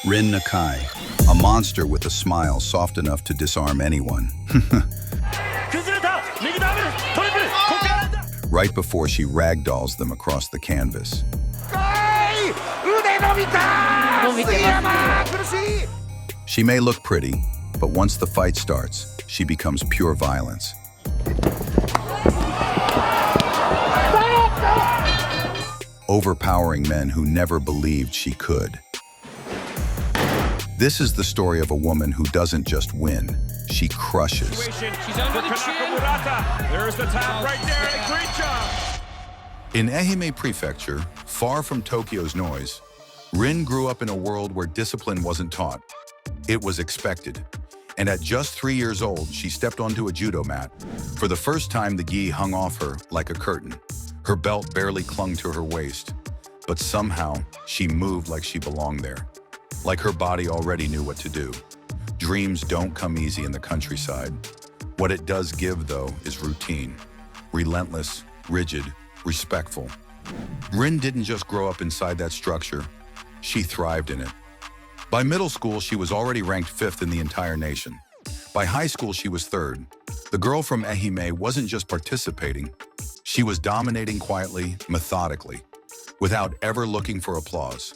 Rin Nakai, a monster with a smile soft enough to disarm anyone. Right before she ragdolls them across the canvas. She may look pretty, but once the fight starts, she becomes pure violence. Overpowering men who never believed she could. This is the story of a woman who doesn't just win, she crushes. She's under the chin. There's the tap right there. Great job. In Ehime Prefecture, far from Tokyo's noise, Rin grew up in a world where discipline wasn't taught. It was expected. And at just 3 years old, she stepped onto a judo mat. For the first time, the gi hung off her like a curtain. Her belt barely clung to her waist. But somehow, she moved like she belonged there. Like her body already knew what to do. Dreams don't come easy in the countryside. What it does give, though, is routine. Relentless, rigid, respectful. Rin didn't just grow up inside that structure. She thrived in it. By middle school, she was already ranked 5th in the entire nation. By high school, she was 3rd. The girl from Ehime wasn't just participating. She was dominating quietly, methodically, without ever looking for applause.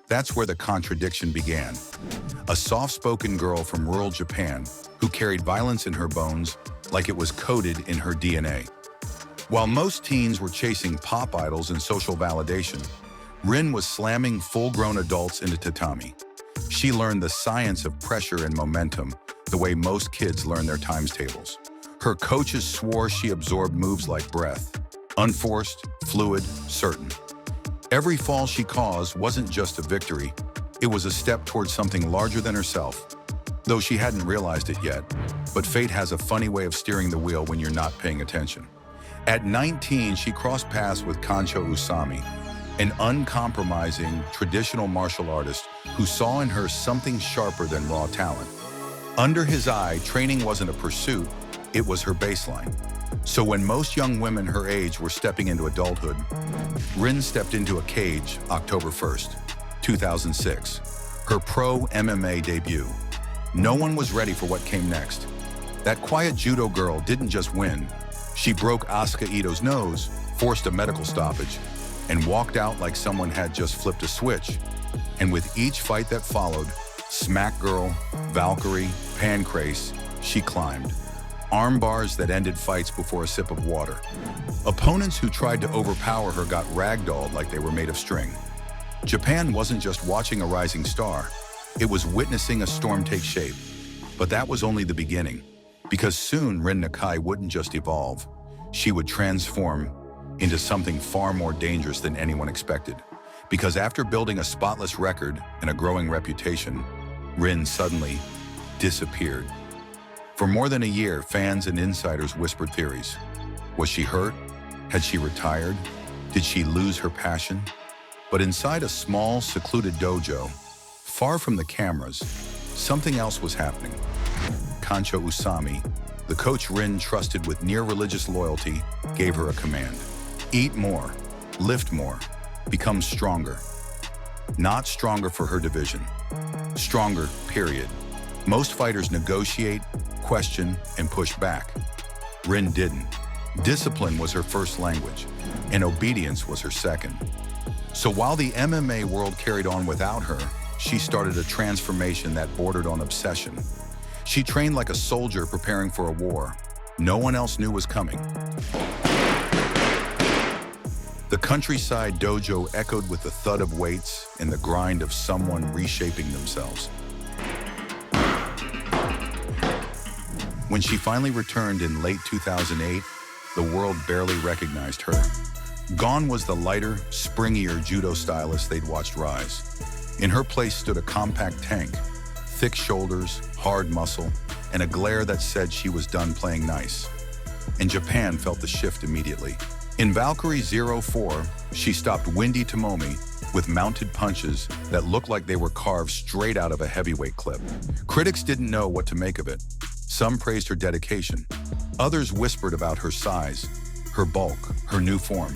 That's where the contradiction began. A soft-spoken girl from rural Japan who carried violence in her bones like it was coded in her DNA. While most teens were chasing pop idols and social validation, Rin was slamming full-grown adults into tatami. She learned the science of pressure and momentum the way most kids learn their times tables. Her coaches swore she absorbed moves like breath, unforced, fluid, certain. Every fall she caused wasn't just a victory, it was a step towards something larger than herself, though she hadn't realized it yet. But fate has a funny way of steering the wheel when you're not paying attention. At 19, she crossed paths with Kancho Usami, an uncompromising, traditional martial artist who saw in her something sharper than raw talent. Under his eye, training wasn't a pursuit, it was her baseline. So when most young women her age were stepping into adulthood, Rin stepped into a cage October 1st, 2006, her pro MMA debut. No one was ready for what came next. That quiet judo girl didn't just win. She broke Asuka Ito's nose, forced a medical stoppage, and walked out like someone had just flipped a switch. And with each fight that followed, Smack Girl, Valkyrie, Pancrase, she climbed. Arm bars that ended fights before a sip of water. Opponents who tried to overpower her got ragdolled like they were made of string. Japan wasn't just watching a rising star, it was witnessing a storm take shape. But that was only the beginning, because soon Rin Nakai wouldn't just evolve, she would transform into something far more dangerous than anyone expected. Because after building a spotless record and a growing reputation, Rin suddenly disappeared. For more than a year, fans and insiders whispered theories. Was she hurt? Had she retired? Did she lose her passion? But inside a small, secluded dojo, far from the cameras, something else was happening. Kancho Usami, the coach Rin trusted with near religious loyalty, gave her a command. Eat more, lift more, become stronger. Not stronger for her division. Stronger, period. Most fighters negotiate, question, and push back. Rin didn't. Discipline was her first language, and obedience was her second. So while the MMA world carried on without her, she started a transformation that bordered on obsession. She trained like a soldier preparing for a war no one else knew was coming. The countryside dojo echoed with the thud of weights and the grind of someone reshaping themselves. When she finally returned in late 2008, the world barely recognized her. Gone was the lighter, springier judo stylist they'd watched rise. In her place stood a compact tank, thick shoulders, hard muscle, and a glare that said she was done playing nice. And Japan felt the shift immediately. In Valkyrie 04, she stopped Windy Tomomi with mounted punches that looked like they were carved straight out of a heavyweight clip. Critics didn't know what to make of it. Some praised her dedication. Others whispered about her size, her bulk, her new form.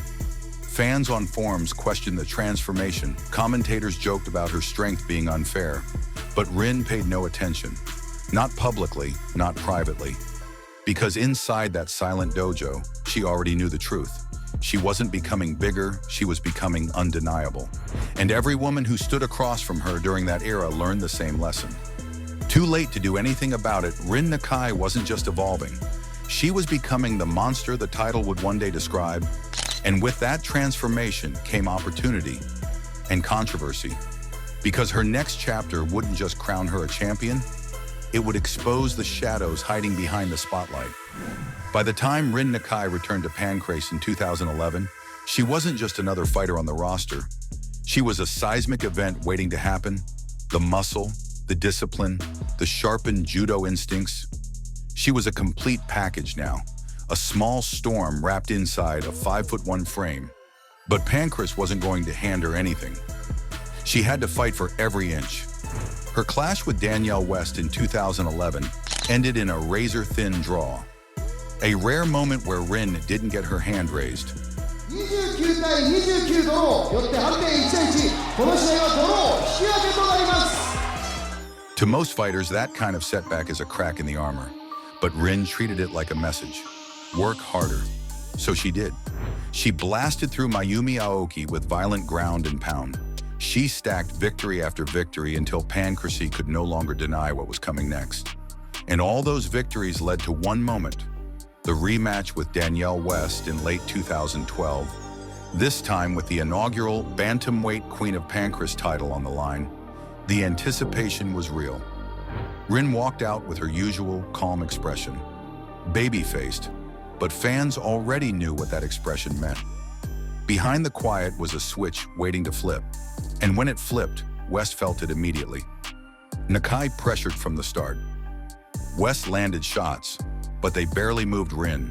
Fans on forums questioned the transformation. Commentators joked about her strength being unfair. But Rin paid no attention. Not publicly, not privately. Because inside that silent dojo, she already knew the truth. She wasn't becoming bigger, she was becoming undeniable. And every woman who stood across from her during that era learned the same lesson. Too late to do anything about it, Rin Nakai wasn't just evolving. She was becoming the monster the title would one day describe. And with that transformation came opportunity and controversy. Because her next chapter wouldn't just crown her a champion, it would expose the shadows hiding behind the spotlight. By the time Rin Nakai returned to Pancrase in 2011, she wasn't just another fighter on the roster. She was a seismic event waiting to happen. The muscle, the discipline, the sharpened judo instincts. She was a complete package now, a small storm wrapped inside a 5'1" frame. But Pancrase wasn't going to hand her anything. She had to fight for every inch. Her clash with Danielle West in 2011 ended in a razor-thin draw. A rare moment where Rin didn't get her hand raised. 29対29ドロー、よって判定1-1、この試合はドロー、引き分けとなります。 To most fighters, that kind of setback is a crack in the armor. But Rin treated it like a message. Work harder. So she did. She blasted through Mayumi Aoki with violent ground and pound. She stacked victory after victory until Pancrase could no longer deny what was coming next. And all those victories led to one moment, the rematch with Danielle West in late 2012, this time with the inaugural Bantamweight Queen of Pancrase title on the line. The anticipation was real. Rin walked out with her usual calm expression, baby-faced, but fans already knew what that expression meant. Behind the quiet was a switch waiting to flip, and when it flipped, West felt it immediately. Nakai pressured from the start. West landed shots, but they barely moved Rin.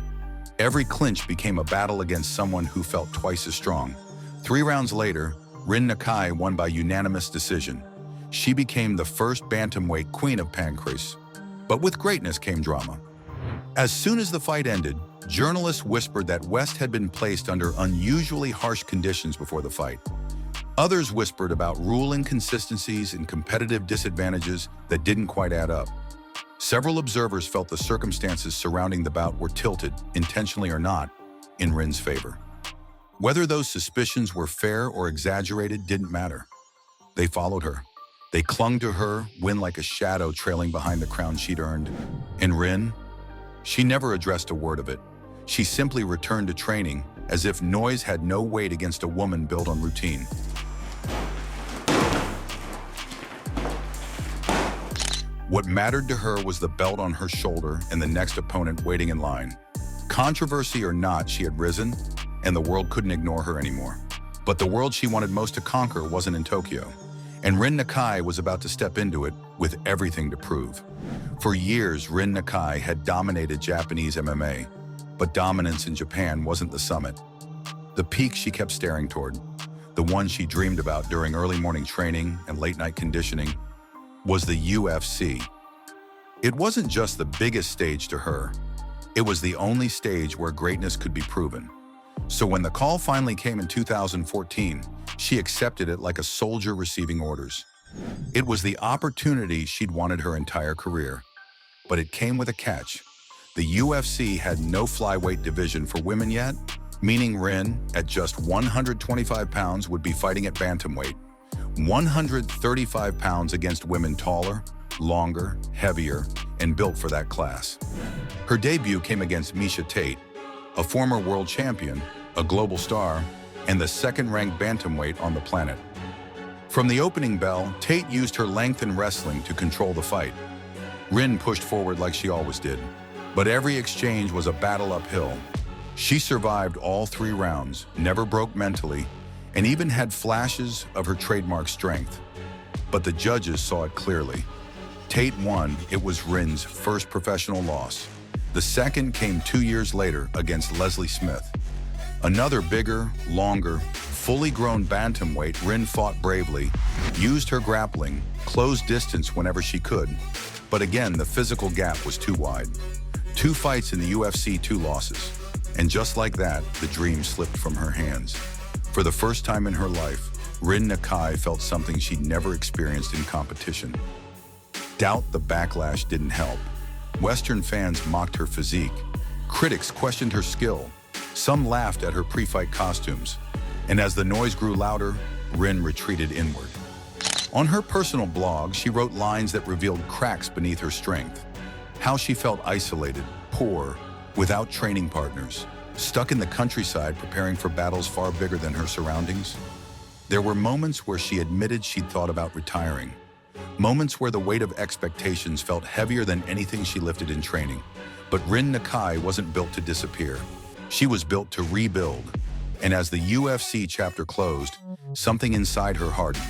Every clinch became a battle against someone who felt twice as strong. 3 rounds later, Rin Nakai won by unanimous decision. She became the first bantamweight queen of Pancrase. But with greatness came drama. As soon as the fight ended, journalists whispered that West had been placed under unusually harsh conditions before the fight. Others whispered about rule inconsistencies and competitive disadvantages that didn't quite add up. Several observers felt the circumstances surrounding the bout were tilted, intentionally or not, in Rin's favor. Whether those suspicions were fair or exaggerated didn't matter. They followed her. They clung to her, win like a shadow trailing behind the crown she'd earned. And Rin? She never addressed a word of it. She simply returned to training, as if noise had no weight against a woman built on routine. What mattered to her was the belt on her shoulder and the next opponent waiting in line. Controversy or not, she had risen, and the world couldn't ignore her anymore. But the world she wanted most to conquer wasn't in Tokyo. And Rin Nakai was about to step into it with everything to prove. For years, Rin Nakai had dominated Japanese MMA, but dominance in Japan wasn't the summit. The peak she kept staring toward, the one she dreamed about during early morning training and late night conditioning, was the UFC. It wasn't just the biggest stage to her, it was the only stage where greatness could be proven. So when the call finally came in 2014, she accepted it like a soldier receiving orders. It was the opportunity she'd wanted her entire career. But it came with a catch. The UFC had no flyweight division for women yet, meaning Rin, at just 125 pounds, would be fighting at bantamweight. 135 pounds against women taller, longer, heavier, and built for that class. Her debut came against Miesha Tate, a former world champion, a global star, and the second-ranked bantamweight on the planet. From the opening bell, Tate used her length and wrestling to control the fight. Rin pushed forward like she always did, but every exchange was a battle uphill. She survived all 3 rounds, never broke mentally, and even had flashes of her trademark strength. But the judges saw it clearly. Tate won. It was Rin's first professional loss. The second came 2 years later against Leslie Smith. Another bigger, longer, fully grown bantamweight, Rin fought bravely, used her grappling, closed distance whenever she could. But again, the physical gap was too wide. 2 fights in the UFC, 2 losses. And just like that, the dream slipped from her hands. For the first time in her life, Rin Nakai felt something she'd never experienced in competition. Doubt the backlash didn't help. Western fans mocked her physique. Critics questioned her skill. Some laughed at her pre-fight costumes. And as the noise grew louder, Rin retreated inward. On her personal blog, she wrote lines that revealed cracks beneath her strength. How she felt isolated, poor, without training partners, stuck in the countryside preparing for battles far bigger than her surroundings. There were moments where she admitted she'd thought about retiring. Moments where the weight of expectations felt heavier than anything she lifted in training. But Rin Nakai wasn't built to disappear. She was built to rebuild. And as the UFC chapter closed, something inside her hardened.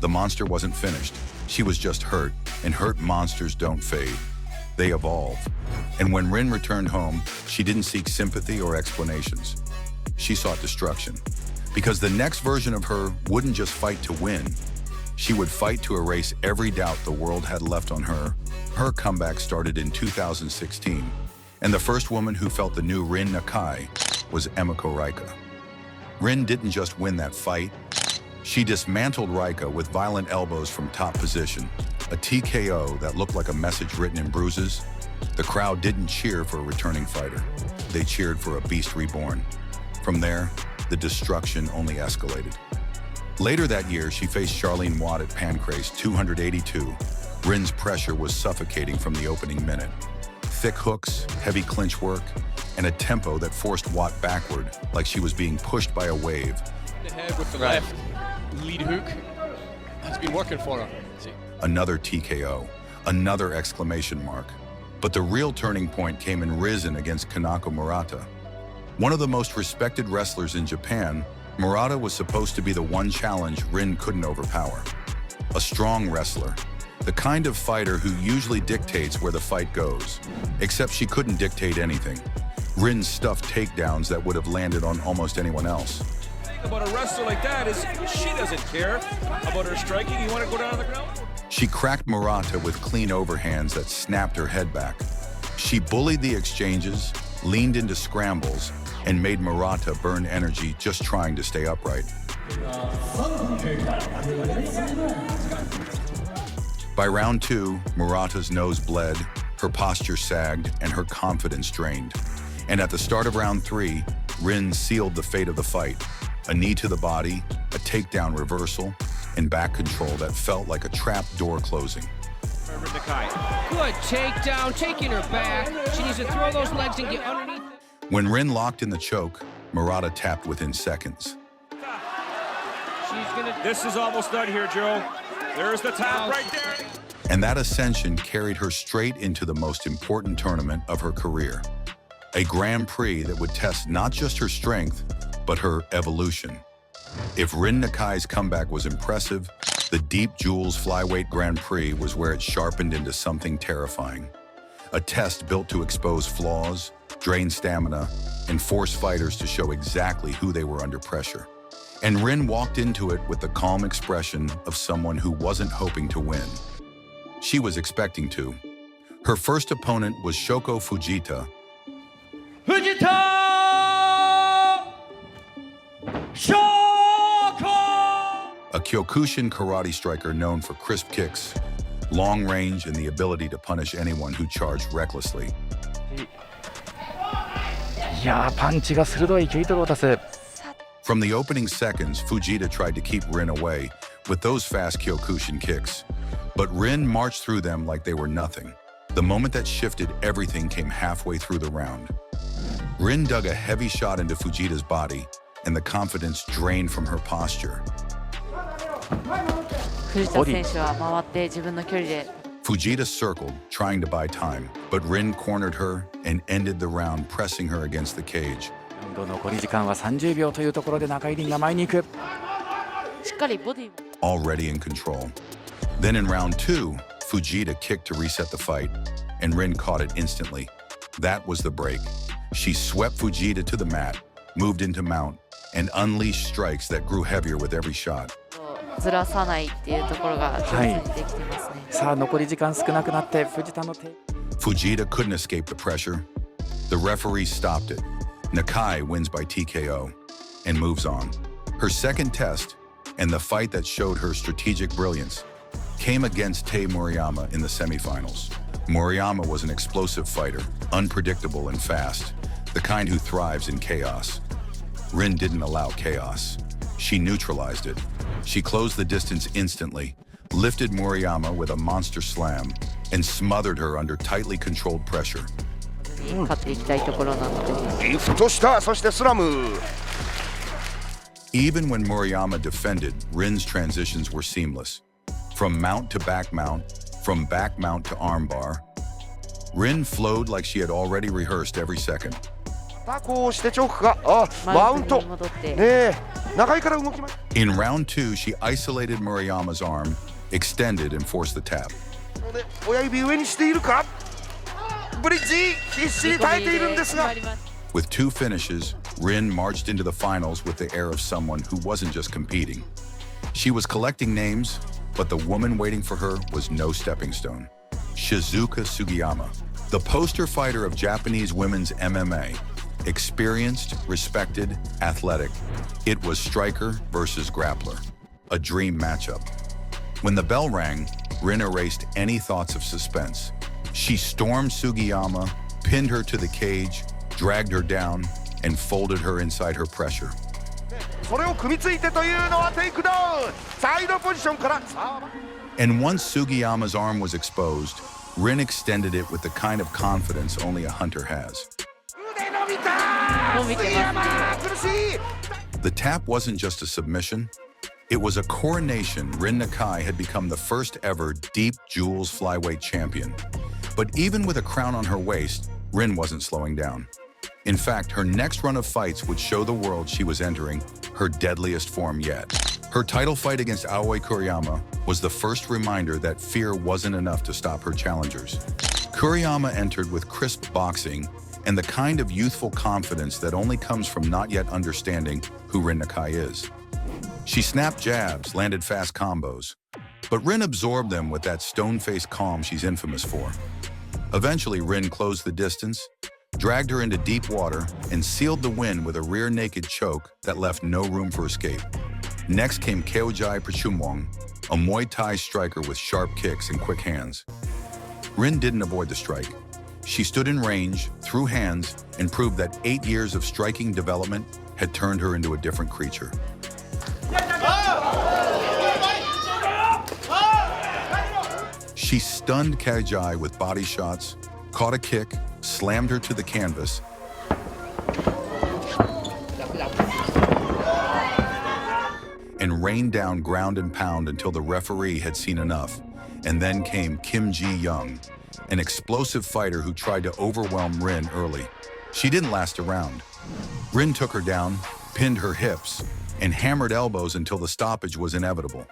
The monster wasn't finished. She was just hurt, and hurt monsters don't fade. They evolve. And when Rin returned home, she didn't seek sympathy or explanations. She sought destruction. Because the next version of her wouldn't just fight to win. She would fight to erase every doubt the world had left on her. Her comeback started in 2016, and the first woman who felt the new Rin Nakai was Emiko Raika. Rin didn't just win that fight. She dismantled Raika with violent elbows from top position, a TKO that looked like a message written in bruises. The crowd didn't cheer for a returning fighter. They cheered for a beast reborn. From there, the destruction only escalated. Later that year, she faced Charlene Watt at Pancrase 282. Rin's pressure was suffocating from the opening minute. Thick hooks, heavy clinch work, and a tempo that forced Watt backward like she was being pushed by a wave. The head with the left lead hook. That's been working for her. Another TKO, another exclamation mark. But the real turning point came in Rizin against Kanako Murata. One of the most respected wrestlers in Japan, Murata was supposed to be the one challenge Rin couldn't overpower. A strong wrestler, the kind of fighter who usually dictates where the fight goes. Except she couldn't dictate anything. Rin stuffed takedowns that would have landed on almost anyone else. The thing about a wrestler like that is she doesn't care about her striking. You want to go down on the ground? She cracked Murata with clean overhands that snapped her head back. She bullied the exchanges, leaned into scrambles, and made Murata burn energy just trying to stay upright. By round 2, Murata's nose bled, her posture sagged, and her confidence drained. And at the start of round 3, Rin sealed the fate of the fight. A knee to the body, a takedown reversal, and back control that felt like a trap door closing. Rin Nakai. Good takedown, taking her back. She needs to throw those legs and get underneath. When Rin locked in the choke, Murata tapped within seconds. This is almost done here, Joe. There's the tap right there. And that ascension carried her straight into the most important tournament of her career. A Grand Prix that would test not just her strength, but her evolution. If Rin Nakai's comeback was impressive, the Deep Jewels Flyweight Grand Prix was where it sharpened into something terrifying. A test built to expose flaws, drain stamina, and force fighters to show exactly who they were under pressure. And Rin walked into it with the calm expression of someone who wasn't hoping to win. She was expecting to. Her first opponent was Shoko Fujita. A Kyokushin karate striker known for crisp kicks, long range, and the ability to punish anyone who charged recklessly. いやー、パンチが鋭い毛糸を出す。 From the opening seconds, Fujita tried to keep Rin away with those fast Kyokushin kicks. But Rin marched through them like they were nothing. The moment that shifted everything came halfway through the round. Rin dug a heavy shot into Fujita's body, and the confidence drained from her posture. 藤田選手は回って自分の距離で Fujita circled, trying to buy time, but Rin cornered her and ended the round, pressing her against the cage. 残り時間は30秒というところで中井凛が前に行く。しっかりボディ Already in control. Then in round 2, Fujita kicked to reset the fight, and Rin caught it instantly. That was the break. She swept Fujita to the mat, moved into mount, and unleashed strikes that grew heavier with every shot. ずらさないっていうところが上手にできてますね。さあ残り時間少なくなって藤田の手。Fujita couldn't escape the pressure. The referee stopped it. Nakai wins by TKO and moves on. Her second test, and the fight that showed her strategic brilliance, came against Tei Murayama in the semifinals. Murayama was an explosive fighter, unpredictable and fast, the kind who thrives in chaos. Rin didn't allow chaos. She neutralized it. She closed the distance instantly, lifted Murayama with a monster slam, and smothered her under tightly controlled pressure. 勝っていきたいところなので。リフトした、そしてスラム。 Even when Murayama defended, Rin's transitions were seamless. From mount to back mount, from back mount to armbar, Rin flowed like she had already rehearsed every second. こうしてチョークか。マウント。ねえ、中井から動きます。In round 2, she isolated Murayama's arm, extended and forced the tap. 親指上にしているか。ブリッジ、必死に耐えているんですが。With 2 finishes, Rin marched into the finals with the air of someone who wasn't just competing. She was collecting names, but the woman waiting for her was no stepping stone. Shizuka Sugiyama, the poster fighter of Japanese women's MMA. Experienced, respected, athletic. It was striker versus grappler. A dream matchup. When the bell rang, Rin erased any thoughts of suspense. She stormed Sugiyama, pinned her to the cage, dragged her down, and folded her inside her pressure. それを組みついてというのはテイクダウン。サイドポジションから。And once Sugiyama's arm was exposed, Rin extended it with the kind of confidence only a hunter has. The tap wasn't just a submission, it was a coronation. Rin Nakai had become the first ever Deep Jewels flyweight champion. But even with a crown on her waist, Rin wasn't slowing down. In fact, her next run of fights would show the world she was entering her deadliest form yet. Her title fight against Aoi Kuriyama was the first reminder that fear wasn't enough to stop her challengers. Kuriyama entered with crisp boxing and the kind of youthful confidence that only comes from not yet understanding who Rin Nakai is. She snapped jabs, landed fast combos, but Rin absorbed them with that stone-faced calm she's infamous for. Eventually, Rin closed the distance, dragged her into deep water, and sealed the win with a rear naked choke that left no room for escape. Next came Keojai Prachumwong, a Muay Thai striker with sharp kicks and quick hands. Rin didn't avoid the strike. She stood in range, threw hands, and proved that 8 years of striking development had turned her into a different creature. She stunned Keojai with body shots, caught a kick, slammed her to the canvas, and rained down ground and pound until the referee had seen enough. And then came Kim Ji-young, an explosive fighter who tried to overwhelm Rin early. She didn't last a round. Rin took her down, pinned her hips, and hammered elbows until the stoppage was inevitable.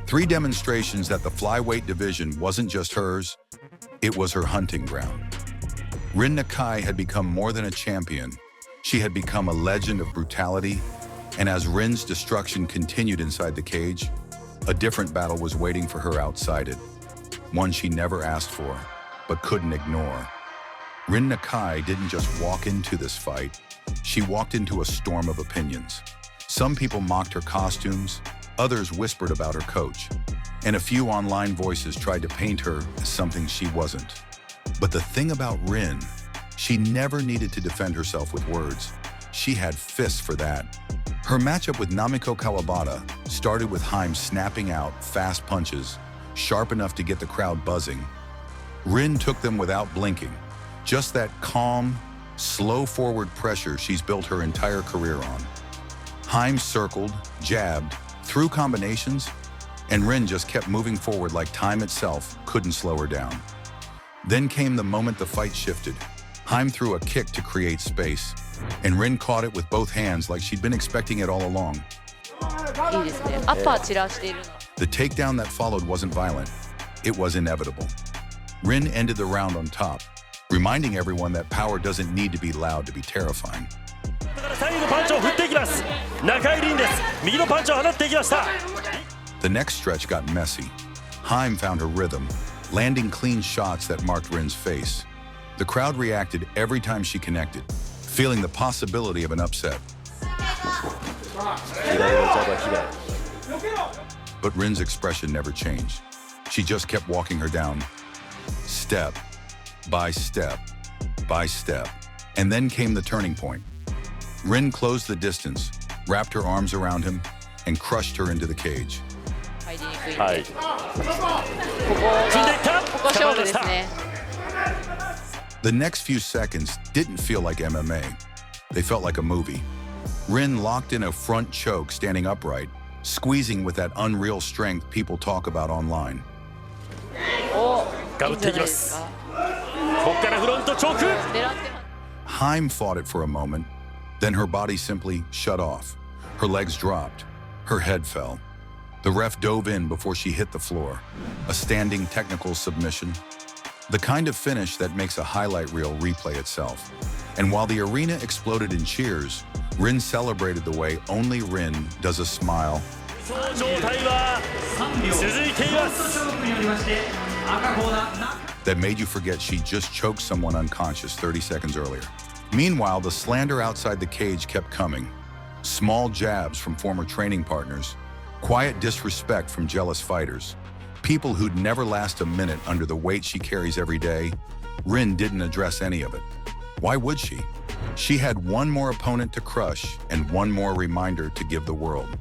Three demonstrations that the flyweight division wasn't just hers, it was her hunting ground. Rin Nakai had become more than a champion. She had become a legend of brutality, and as Rin's destruction continued inside the cage, a different battle was waiting for her outside it. One she never asked for, but couldn't ignore. Rin Nakai didn't just walk into this fight, she walked into a storm of opinions. Some people mocked her costumes, others whispered about her coach, and a few online voices tried to paint her as something she wasn't. But the thing about Rin, she never needed to defend herself with words. She had fists for that. Her matchup with Namiko Kawabata started with Haim snapping out fast punches, sharp enough to get the crowd buzzing. Rin took them without blinking, just that calm, slow forward pressure she's built her entire career on. Haim circled, jabbed, threw combinations, and Rin just kept moving forward like time itself couldn't slow her down. Then came the moment the fight shifted. Haim threw a kick to create space, and Rin caught it with both hands like she'd been expecting it all along. The takedown that followed wasn't violent, it was inevitable. Rin ended the round on top, reminding everyone that power doesn't need to be loud to be terrifying. The next stretch got messy. Haim found her rhythm, landing clean shots that marked Rin's face. The crowd reacted every time she connected, feeling the possibility of an upset. But Rin's expression never changed. She just kept walking her down, step by step by step. And then came the turning point. Rin closed the distance, wrapped her arms around him, and crushed her into the cage. 入りにくいんで、ここ勝負ですね。 The next few seconds didn't feel like MMA. They felt like a movie. Rin locked in a front choke standing upright, squeezing with that unreal strength people talk about online. お、いいんじゃないですか。狙ってます。 Heim fought it for a moment, then her body simply shut off. Her legs dropped. Her head fell. The ref dove in before she hit the floor. A standing technical submission. The kind of finish that makes a highlight reel replay itself. And while the arena exploded in cheers, Rin celebrated the way only Rin does, a smile that made you forget she just choked someone unconscious 30 seconds earlier. Meanwhile, the slander outside the cage kept coming. Small jabs from former training partners, quiet disrespect from jealous fighters, people who'd never last a minute under the weight she carries every day. Rin didn't address any of it. Why would she? She had one more opponent to crush and one more reminder to give the world.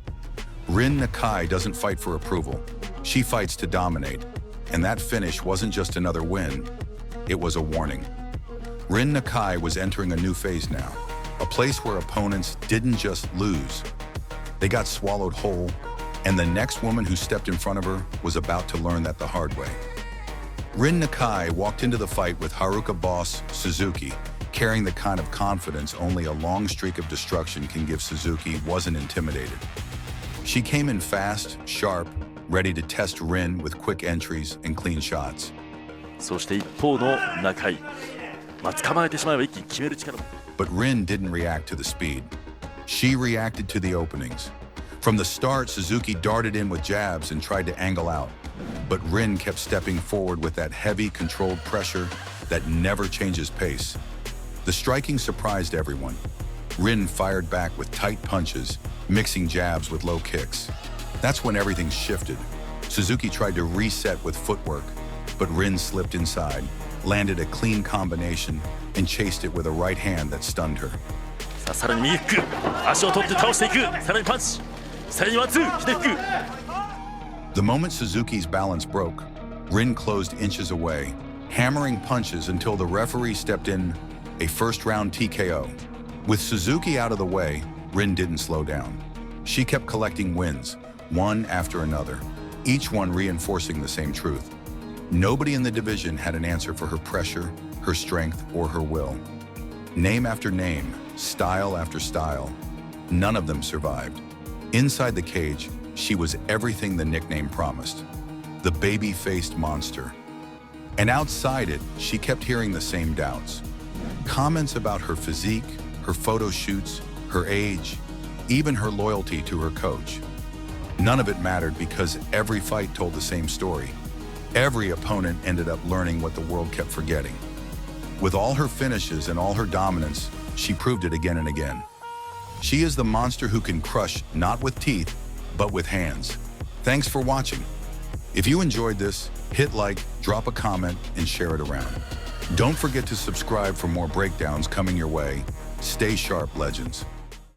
Rin Nakai doesn't fight for approval. She fights to dominate. And that finish wasn't just another win, it was a warning. Rin Nakai was entering a new phase now, a place where opponents didn't just lose. They got swallowed whole, and the next woman who stepped in front of her was about to learn that the hard way. Rin Nakai walked into the fight with Haruka boss Suzuki, carrying the kind of confidence only a long streak of destruction can give. Suzuki wasn't intimidated. She came in fast, sharp, ready to test Rin with quick entries and clean shots. そして一方の中井、捕まえてしまえば一気に決める力も。 But Rin didn't react to the speed. She reacted to the openings. From the start, Suzuki darted in with jabs and tried to angle out. But Rin kept stepping forward with that heavy, controlled pressure that never changes pace. The striking surprised everyone. Rin fired back with tight punches, mixing jabs with low kicks. That's when everything shifted. Suzuki tried to reset with footwork, but Rin slipped inside, landed a clean combination, and chased it with a right hand that stunned her. さらに右フック、足を取って倒していく。さらにパンチ。さらにワンツー、左フック。 The moment Suzuki's balance broke, Rin closed inches away, hammering punches until the referee stepped in, a first-round TKO. With Suzuki out of the way, Rin didn't slow down. She kept collecting wins, one after another, each one reinforcing the same truth. Nobody in the division had an answer for her pressure, her strength, or her will. Name after name, style after style, none of them survived. Inside the cage, she was everything the nickname promised, the baby-faced monster. And outside it, she kept hearing the same doubts. Comments about her physique, her photo shoots, her age, even her loyalty to her coach. None of it mattered because every fight told the same story. Every opponent ended up learning what the world kept forgetting. With all her finishes and all her dominance, she proved it again and again. She is the monster who can crush not with teeth, but with hands. Thanks for watching. If you enjoyed this, hit like, drop a comment, and share it around. Don't forget to subscribe for more breakdowns coming your way. Stay sharp, legends.